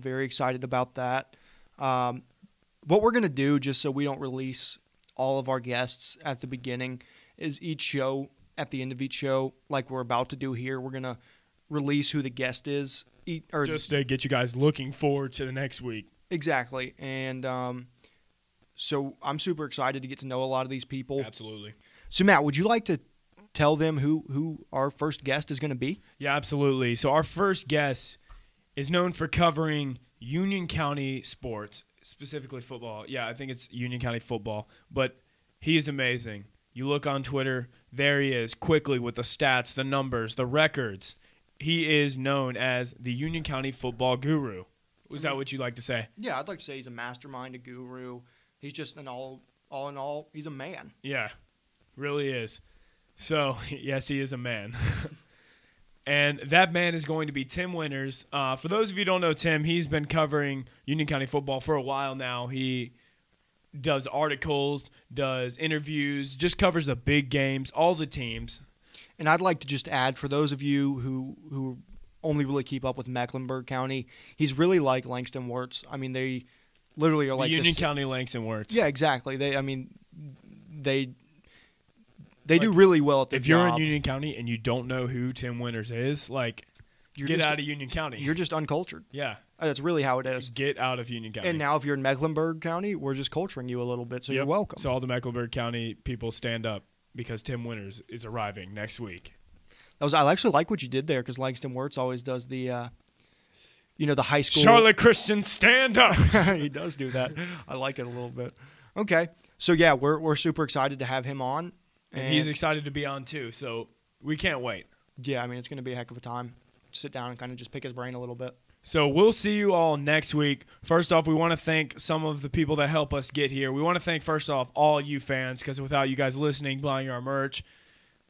Very excited about that. What we're going to do, just so we don't release all of our guests at the beginning, is each show, at the end of each show, like we're about to do here, we're going to release who the guest is. Just to get you guys looking forward to the next week. Exactly. And so I'm super excited to get to know a lot of these people. Absolutely. So, Matt, would you like to tell them who our first guest is going to be? Yeah, absolutely. So our first guest is known for covering Union County sports, specifically football. Yeah, I think it's Union County football. But he is amazing. You look on Twitter, there he is, quickly with the stats, the numbers, the records. He is known as the Union County football guru. Was that what you'd like to say? Yeah, I'd like to say he's a mastermind, a guru. He's just an all in all, he's a man. Yeah, really is. So, yes, he is a man. And that man is going to be Tim Winters. For those of you who don't know Tim, he's been covering Union County football for a while now. He does articles, does interviews, just covers the big games, all the teams. And I'd like to just add, for those of you who only really keep up with Mecklenburg County, he's really like Langston Wirtz. I mean, they literally are like the Union County Langston Wirtz. Yeah, exactly. They do really well at their job. If you're in Union County and you don't know who Tim Winters is, get out of Union County. You're just uncultured. Yeah. That's really how it is. Get out of Union County. And now if you're in Mecklenburg County, we're just culturing you a little bit, so you're welcome. So all the Mecklenburg County people stand up because Tim Winters is arriving next week. I actually like what you did there, because Langston Wirtz always does the the high school. Charlotte Christian, stand up. He does do that. I like it a little bit. Okay. So, yeah, we're super excited to have him on. And he's excited to be on, too, so we can't wait. Yeah, I mean, it's going to be a heck of a time. Sit down and kind of just pick his brain a little bit. So we'll see you all next week. First off, we want to thank some of the people that help us get here. We want to thank, first off, all you fans, because without you guys listening, buying our merch,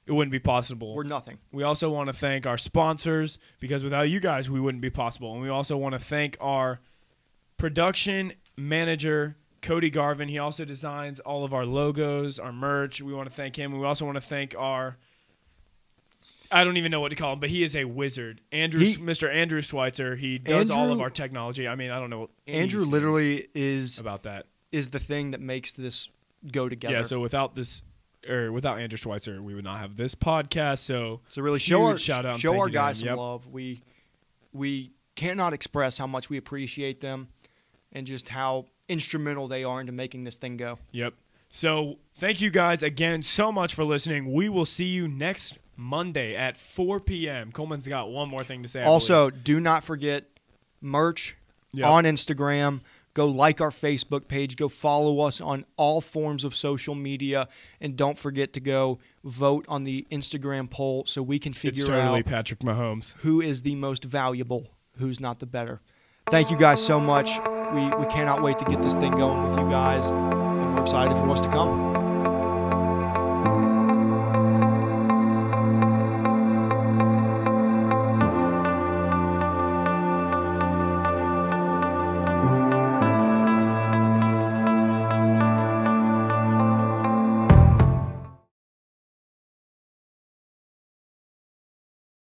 it wouldn't be possible. We're nothing. We also want to thank our sponsors, because without you guys, we wouldn't be possible. And we also want to thank our production manager, Cody Garvin. He also designs all of our logos, our merch. We want to thank him. We also want to thank our, I don't even know what to call him, but he is a wizard. Mr. Andrew Schweitzer. He does all of our technology. I mean, I don't know Andrew literally is about that. Is the thing that makes this go together. Yeah, so without Andrew Schweitzer, we would not have this podcast. So really show our guys some Yep. love. We cannot express how much we appreciate them and just how instrumental they are into making this thing go. Yep. So thank you guys again so much for listening. We will see you next Monday at 4 p.m. Coleman's got one more thing to say. Also, do not forget merch on Instagram. Go like our Facebook page. Go follow us on all forms of social media. And don't forget to go vote on the Instagram poll so we can figure out Patrick Mahomes. Who is the most valuable, who's not the better. Thank you guys so much. We cannot wait to get this thing going with you guys. And we're excited for what's to come.